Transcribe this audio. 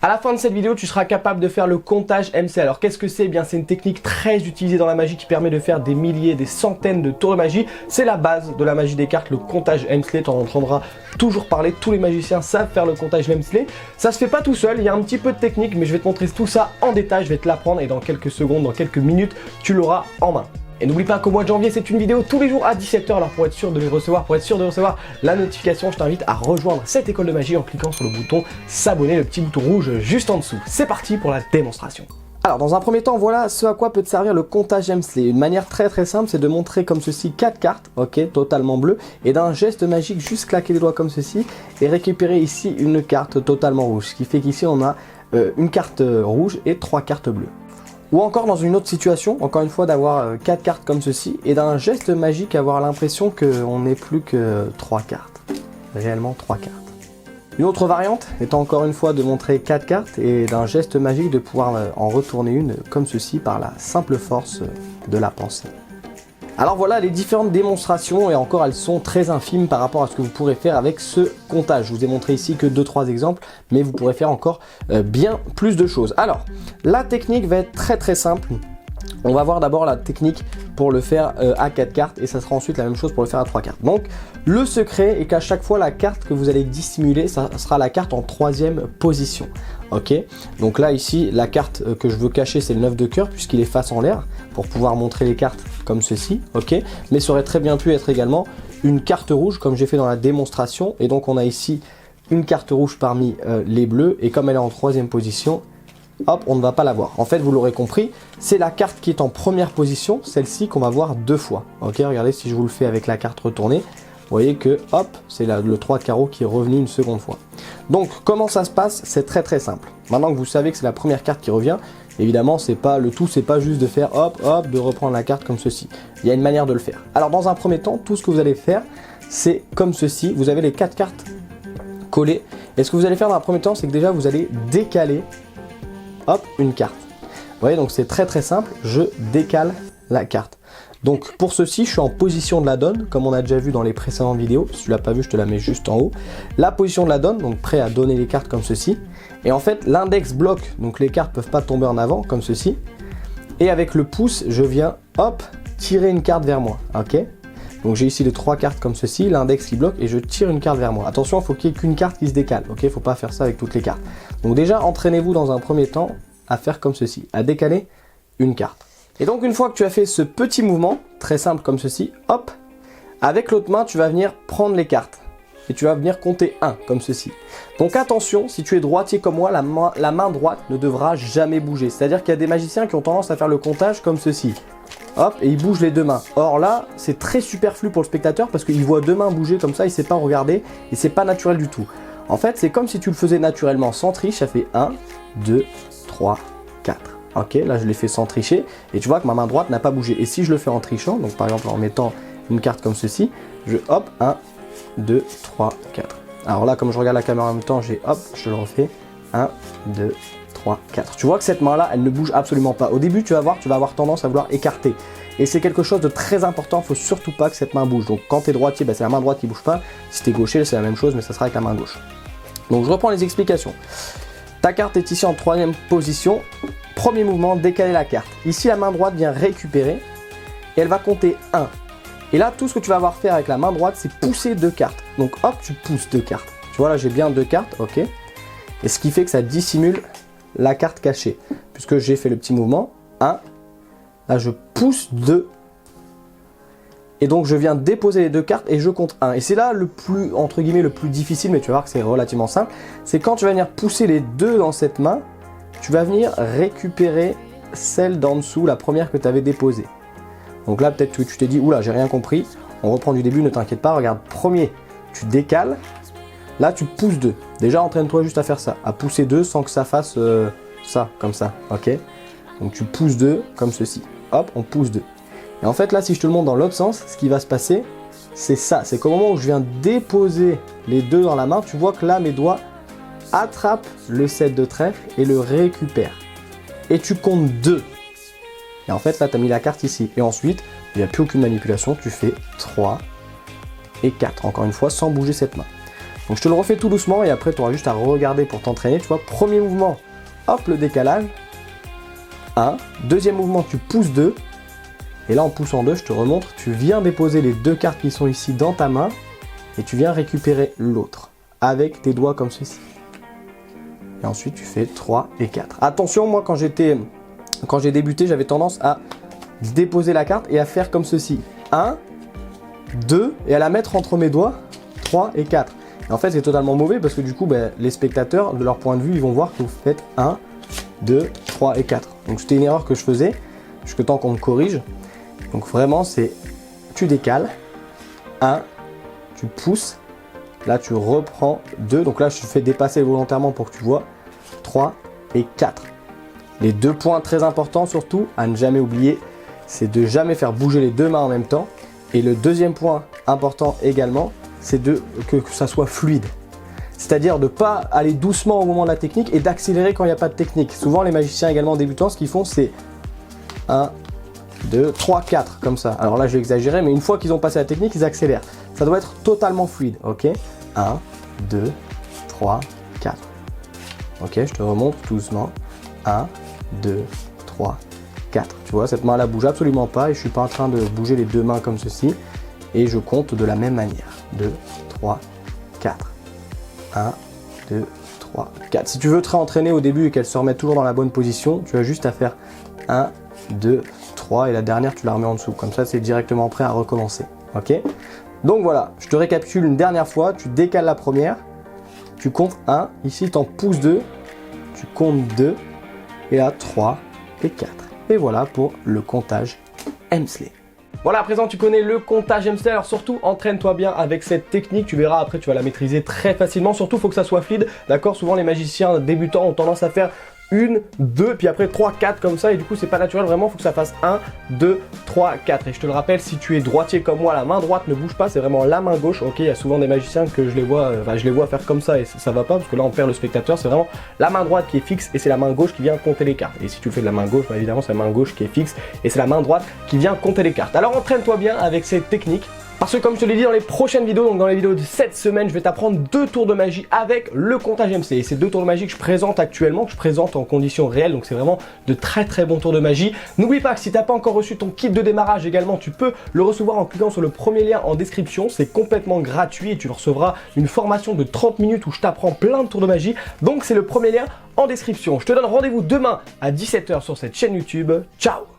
À la fin de cette vidéo, tu seras capable de faire le comptage MC. Alors qu'est-ce que c'est? Eh bien, c'est une technique très utilisée dans la magie qui permet de faire des milliers, des centaines de tours de magie. C'est la base de la magie des cartes, le comptage MC. Tu en entendras toujours parler, tous les magiciens savent faire le comptage MC. Ça se fait pas tout seul, il y a un petit peu de technique, mais je vais te montrer tout ça en détail, je vais te l'apprendre et dans quelques secondes, dans quelques minutes, tu l'auras en main. Et n'oublie pas qu'au mois de janvier, c'est une vidéo tous les jours à 17 h. Alors pour être sûr de les recevoir, pour être sûr de recevoir la notification, je t'invite à rejoindre cette école de magie en cliquant sur le bouton s'abonner, le petit bouton rouge juste en dessous. C'est parti pour la démonstration. Alors dans un premier temps, voilà ce à quoi peut te servir le comptage MC. Une manière très simple, c'est de montrer comme ceci 4 cartes, ok, totalement bleues, et d'un geste magique, juste claquer les doigts comme ceci, et récupérer ici une carte totalement rouge. Ce qui fait qu'ici on a une carte rouge et 3 cartes bleues. Ou encore dans une autre situation, encore une fois d'avoir 4 cartes comme ceci et d'un geste magique avoir l'impression qu'on n'est plus que 3 cartes. Réellement 3 cartes. Une autre variante étant encore une fois de montrer 4 cartes et d'un geste magique de pouvoir en retourner une comme ceci par la simple force de la pensée. Alors voilà les différentes démonstrations et encore elles sont très infimes par rapport à ce que vous pourrez faire avec ce comptage. Je vous ai montré ici que 2-3 exemples, mais vous pourrez faire encore bien plus de choses. Alors la technique va être très simple. On va voir d'abord la technique pour le faire à 4 cartes et ça sera ensuite la même chose pour le faire à 3 cartes. Donc le secret est qu'à chaque fois la carte que vous allez dissimuler, ça sera la carte en 3e position. Ok, donc là ici la carte que je veux cacher c'est le 9 de cœur puisqu'il est face en l'air pour pouvoir montrer les cartes comme ceci. Ok, mais ça aurait très bien pu être également une carte rouge comme j'ai fait dans la démonstration. Et donc on a ici une carte rouge parmi les bleus et comme elle est en 3e position, hop, on ne va pas la voir. En fait, vous l'aurez compris, c'est la carte qui est en première position, celle-ci qu'on va voir 2 fois. Ok, regardez si je vous le fais avec la carte retournée. Vous voyez que, hop, c'est le 3 de carreau qui est revenu une seconde fois. Donc, comment ça se passe? C'est très simple. Maintenant que vous savez que c'est la première carte qui revient, évidemment, c'est pas juste de faire hop, de reprendre la carte comme ceci. Il y a une manière de le faire. Alors, dans un premier temps, tout ce que vous allez faire, c'est comme ceci. Vous avez les 4 cartes collées. Et ce que vous allez faire dans un premier temps, c'est que déjà, vous allez décaler hop, une carte. Vous voyez, donc c'est très simple, je décale la carte. Donc pour ceci, je suis en position de la donne, comme on a déjà vu dans les précédentes vidéos. Si tu l'as pas vu, je te la mets juste en haut. La position de la donne, donc prêt à donner les cartes comme ceci. Et en fait, l'index bloque, donc les cartes peuvent pas tomber en avant, comme ceci. Et avec le pouce, je viens, hop, tirer une carte vers moi, ok. Donc j'ai ici les 3 cartes comme ceci, l'index qui bloque et je tire une carte vers moi. Attention, il faut qu'il n'y ait qu'une carte qui se décale, ok, il ne faut pas faire ça avec toutes les cartes. Donc déjà, entraînez-vous dans un premier temps à faire comme ceci, à décaler une carte. Et donc une fois que tu as fait ce petit mouvement, très simple comme ceci, hop, avec l'autre main, tu vas venir prendre les cartes. Et tu vas venir compter 1, comme ceci. Donc attention, si tu es droitier comme moi, la main droite ne devra jamais bouger. C'est-à-dire qu'il y a des magiciens qui ont tendance à faire le comptage comme ceci. Hop, et il bouge les 2 mains. Or là, c'est très superflu pour le spectateur parce qu'il voit 2 mains bouger comme ça, il ne sait pas regarder et c'est pas naturel du tout. En fait, c'est comme si tu le faisais naturellement sans triche, ça fait 1, 2, 3, 4. Ok, là je l'ai fait sans tricher et tu vois que ma main droite n'a pas bougé. Et si je le fais en trichant, donc par exemple en mettant une carte comme ceci, je hop, 1, 2, 3, 4. Alors là, comme je regarde la caméra en même temps, j'ai hop, je le refais, 1, 2, 3, 4. Tu vois que cette main-là, elle ne bouge absolument pas. Au début, tu vas avoir tendance à vouloir écarter. Et c'est quelque chose de très important, il ne faut surtout pas que cette main bouge. Donc quand tu es droitier, c'est la main droite qui ne bouge pas. Si tu es gaucher, c'est la même chose, mais ça sera avec la main gauche. Donc je reprends les explications. Ta carte est ici en 3e position. Premier mouvement, décaler la carte. Ici, la main droite vient récupérer et elle va compter 1. Et là, tout ce que tu vas avoir à faire avec la main droite, c'est pousser 2 cartes. Donc hop, tu pousses 2 cartes. Tu vois là, j'ai bien 2 cartes, ok. Et ce qui fait que ça dissimule la carte cachée. Puisque j'ai fait le petit mouvement, 1. Là, je pousse 2. Et donc, je viens déposer les 2 cartes et je compte 1. Et c'est là le plus, entre guillemets, le plus difficile, mais tu vas voir que c'est relativement simple. C'est quand tu vas venir pousser les 2 dans cette main, tu vas venir récupérer celle d'en dessous, la première que tu avais déposée. Donc là, peut-être que tu t'es dit, oula, j'ai rien compris. On reprend du début, ne t'inquiète pas. Regarde, premier, tu décales. Là, tu pousses 2. Déjà, entraîne-toi juste à faire ça. À pousser 2 sans que ça fasse ça, comme ça. Ok. Donc, tu pousses 2 comme ceci. Hop, on pousse 2. Et en fait, là, si je te le montre dans l'autre sens, ce qui va se passer, c'est ça. C'est qu'au moment où je viens déposer les 2 dans la main, tu vois que là, mes doigts attrapent le 7 de trèfle et le récupèrent. Et tu comptes 2. Et en fait, là, tu as mis la carte ici. Et ensuite, il n'y a plus aucune manipulation. Tu fais 3 et 4. Encore une fois, sans bouger cette main. Donc je te le refais tout doucement et après tu auras juste à regarder pour t'entraîner. Tu vois, premier mouvement, hop, le décalage. 1. Deuxième mouvement, tu pousses 2. Et là en poussant 2, je te remontre, tu viens déposer les 2 cartes qui sont ici dans ta main et tu viens récupérer l'autre avec tes doigts comme ceci. Et ensuite tu fais 3 et 4. Attention, moi quand j'ai débuté, j'avais tendance à déposer la carte et à faire comme ceci. 1, 2 et à la mettre entre mes doigts, 3 et 4. Et en fait c'est totalement mauvais parce que du coup les spectateurs, de leur point de vue, ils vont voir que vous faites 1, 2, 3 et 4. Donc c'était une erreur que je faisais, jusqu'à temps qu'on me corrige. Donc vraiment c'est, tu décales, 1, tu pousses, là tu reprends 2, donc là je fais dépasser volontairement pour que tu vois, 3 et 4. Les 2 points très importants surtout à ne jamais oublier, c'est de jamais faire bouger les 2 mains en même temps. Et le deuxième point important également, c'est que ça soit fluide. C'est-à-dire de ne pas aller doucement au moment de la technique et d'accélérer quand il n'y a pas de technique. Souvent les magiciens également débutants, ce qu'ils font c'est 1, 2, 3, 4 comme ça. Alors là je vais exagérer, mais une fois qu'ils ont passé la technique, ils accélèrent. Ça doit être totalement fluide, ok. 1, 2, 3, 4. Ok, je te remonte doucement. 1, 2, 3, 4. Tu vois, cette main là bouge absolument pas et je suis pas en train de bouger les 2 mains comme ceci. Et je compte de la même manière. 2, 3, 4. 1, 2, 3, 4. Si tu veux te réentraîner au début et qu'elle se remette toujours dans la bonne position, tu as juste à faire 1, 2, 3 et la dernière tu la remets en dessous. Comme ça c'est directement prêt à recommencer. Ok. Donc voilà, je te récapitule une dernière fois. Tu décales la première, tu comptes 1, ici tu en pousses 2, tu comptes 2 et là 3 et 4. Et voilà pour le comptage Hemsley. Voilà, à présent tu connais le comptage Hemsley, alors surtout entraîne-toi bien avec cette technique, tu verras après tu vas la maîtriser très facilement, surtout il faut que ça soit fluide, d'accord. Souvent les magiciens débutants ont tendance à faire 1, 2, puis après 3, 4 comme ça et du coup c'est pas naturel, vraiment il faut que ça fasse 1, 2, 3, 4 et je te le rappelle, si tu es droitier comme moi, la main droite ne bouge pas, c'est vraiment la main gauche, ok. Il y a souvent des magiciens que je les vois faire comme ça et ça va pas parce que là on perd le spectateur, c'est vraiment la main droite qui est fixe et c'est la main gauche qui vient compter les cartes. Et si tu le fais de la main gauche, évidemment c'est la main gauche qui est fixe et c'est la main droite qui vient compter les cartes. Alors entraîne-toi bien avec cette technique. Parce que comme je te l'ai dit dans les prochaines vidéos, donc dans les vidéos de cette semaine, je vais t'apprendre 2 tours de magie avec le comptage Hemsley. Et ces 2 tours de magie que je présente actuellement, que je présente en conditions réelles, donc c'est vraiment de très bons tours de magie. N'oublie pas que si tu n'as pas encore reçu ton kit de démarrage également, tu peux le recevoir en cliquant sur le premier lien en description. C'est complètement gratuit et tu recevras une formation de 30 minutes où je t'apprends plein de tours de magie. Donc c'est le premier lien en description. Je te donne rendez-vous demain à 17 h sur cette chaîne YouTube. Ciao!